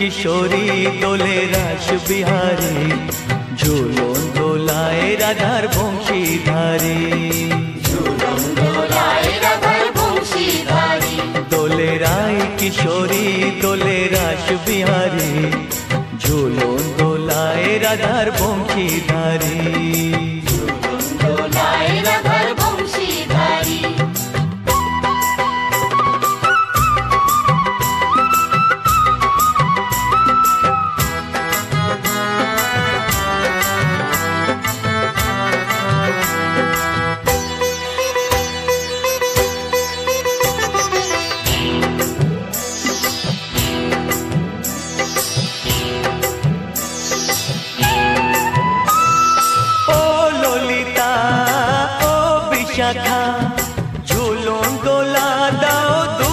কিশোরী দোলে রাস বিহারী, ঝুলন দোলায় রাধার বংশীধারী। ঝুলন দোলায় রাধার বংশীধারী। দোলে রায় কিশোরী দোলে রাস বিহারী, ঝুলন দোলায় রাধার বংশীধারী। ঝুলন দোলায় রাধার বংশীধারী। ঝুলন দোলা দাও